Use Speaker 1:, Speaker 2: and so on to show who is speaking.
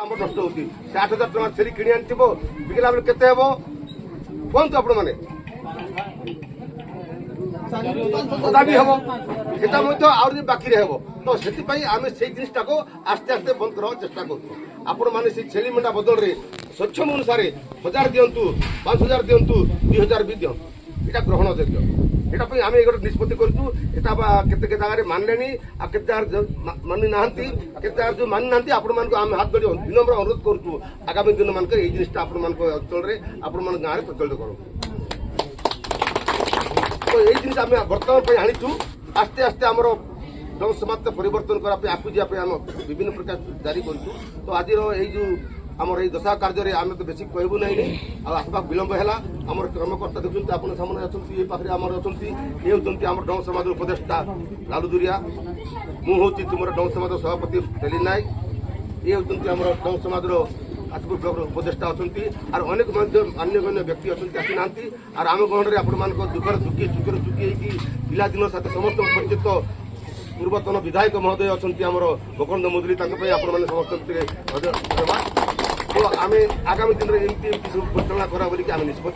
Speaker 1: ଆମର ନଷ୍ଟ ହେଉଛି। ସେ 8,000 ଟଙ୍କା ଛେଳି କିଣି ଆଣିଥିବ ବିକିଲା ବେଳେ କେତେ ହେବ କୁହନ୍ତୁ ଆପଣ ମାନେ? ତଥାପି ହେବ ସେଟା ମଧ୍ୟ ଆହୁରି ବାକିରେ ହେବ। ତ ସେଥିପାଇଁ ଆମେ ସେଇ ଜିନିଷଟାକୁ ଆସ୍ତେ ଆସ୍ତେ ବନ୍ଦ କରିବାକୁ ଚେଷ୍ଟା କରୁଛୁ। ଆପଣମାନେ ସେଇ ଛେଳି ମେଣ୍ଢା ବଦଳରେ ସକ୍ଷମ ଅନୁସାରେ 1,000 ଦିଅନ୍ତୁ, 5,000 ଦିଅନ୍ତୁ, 2,000 ବି ଦିଅନ୍ତୁ, এটা গ্রহণযোগ্য। এটা ପାଇଁ ଆମେ ଗୋଟେ ନିଷ୍ପତ୍ତି କରିଛୁ। এটা କେତେ ଜାଗାରେ ମାନିଲେଣି ଆଉ କେତେ ଜାଗାରେ ମାନି ନାହାନ୍ତି, କେତେ ଜାଗାରେ ଯୋଉ ମାନି ନାହାନ୍ତି ଆପଣମାନଙ୍କୁ ଆମେ ହାତ ଯୋଡ଼ି ବିନମ୍ର ଅନୁରୋଧ କରୁଛୁ ଆଗାମୀ ଦିନମାନଙ୍କରେ ଏଇ ଜିନିଷଟା ଆପଣମାନଙ୍କ ଅଞ୍ଚଳରେ ଆପଣମାନଙ୍କ ଗାଁରେ ପ୍ରଚଳିତ କରନ୍ତୁ। ତ ଏଇ ଜିନିଷ ଆମେ ବର୍ତ୍ତମାନ ପାଇଁ ଆଣିଛୁ। ଆସ୍ତେ ଆସ୍ତେ ଆମର ଜନସମାଜ ପରିବର୍ତ୍ତନ କରିବା ପାଇଁ ଆଗକୁ ଯିବା ପାଇଁ ଆମେ ବିଭିନ୍ନ ପ୍ରକାର ଜାରି କରିଛୁ। ତ ଆଜିର ଏଇ ଯୋଉ ଆମର ଏଇ ଦଶା କାର୍ଯ୍ୟରେ ଆମେ ତ ବେଶୀ କହିବୁ ନାହିଁ ଆଉ ଆସିବା ବିଳମ୍ବ ହେଲା। ଆମର କର୍ମକର୍ତ୍ତା ଦେଖୁଛନ୍ତି ଆପଣ ସାମনে ଅଛନ୍ତି, ଏ ପାଖରେ ଆମର ଅଛନ୍ତି, ଏ ହେଉଛନ୍ତି ଆମର ଡଙ୍ଗ ସମାଜର ଉପଦେଷ୍ଟା ଲାଲୁ ଦୁରିଆ, ମୁଁ ହେଉଛି ତୁମର ଡଙ୍ଗ ସମାଜର ସଭାପତି ଟେଲି ନାୟକ, ଏ ହେଉଛନ୍ତି ଆମର ଡଙ୍ଗ ସମାଜର ଆଜପୁର ବ୍ଲକର ଉପଦେଷ୍ଟା ଅଛନ୍ତି, আর ଅନେକ ମଧ୍ୟ ମାନ୍ୟଗଣ୍ୟ ବ୍ୟକ୍ତି ଅଛନ୍ତି ଆସିନାହାନ୍ତି। আর ଆମ ଗହଣରେ ଆପଣମାନଙ୍କ ଦୁଃଖରେ ସୁଖୀ ହେଇକି ପିଲାଦିନ ସାଥେ ସମସ୍ତଙ୍କୁ ପରିଚିତ ପୂର୍ବତନ ବିଧାୟକ ମହୋଦୟ ଅଛନ୍ତି ଆମର ଗୋକର୍ଣ୍ଣ ମୁଦୁଲି, ତାଙ୍କ ପାଇଁ ଆପଣମାନେ ସମସ୍ତଙ୍କୁ ଧନ୍ୟବାଦ। ତ ଆମେ ଆଗାମୀ ଦିନରେ ଏମିତି ସବୁ ପରିଚାଳନା କରିବା ବୋଲିକି ଆମେ ନିଷ୍ପତ୍ତି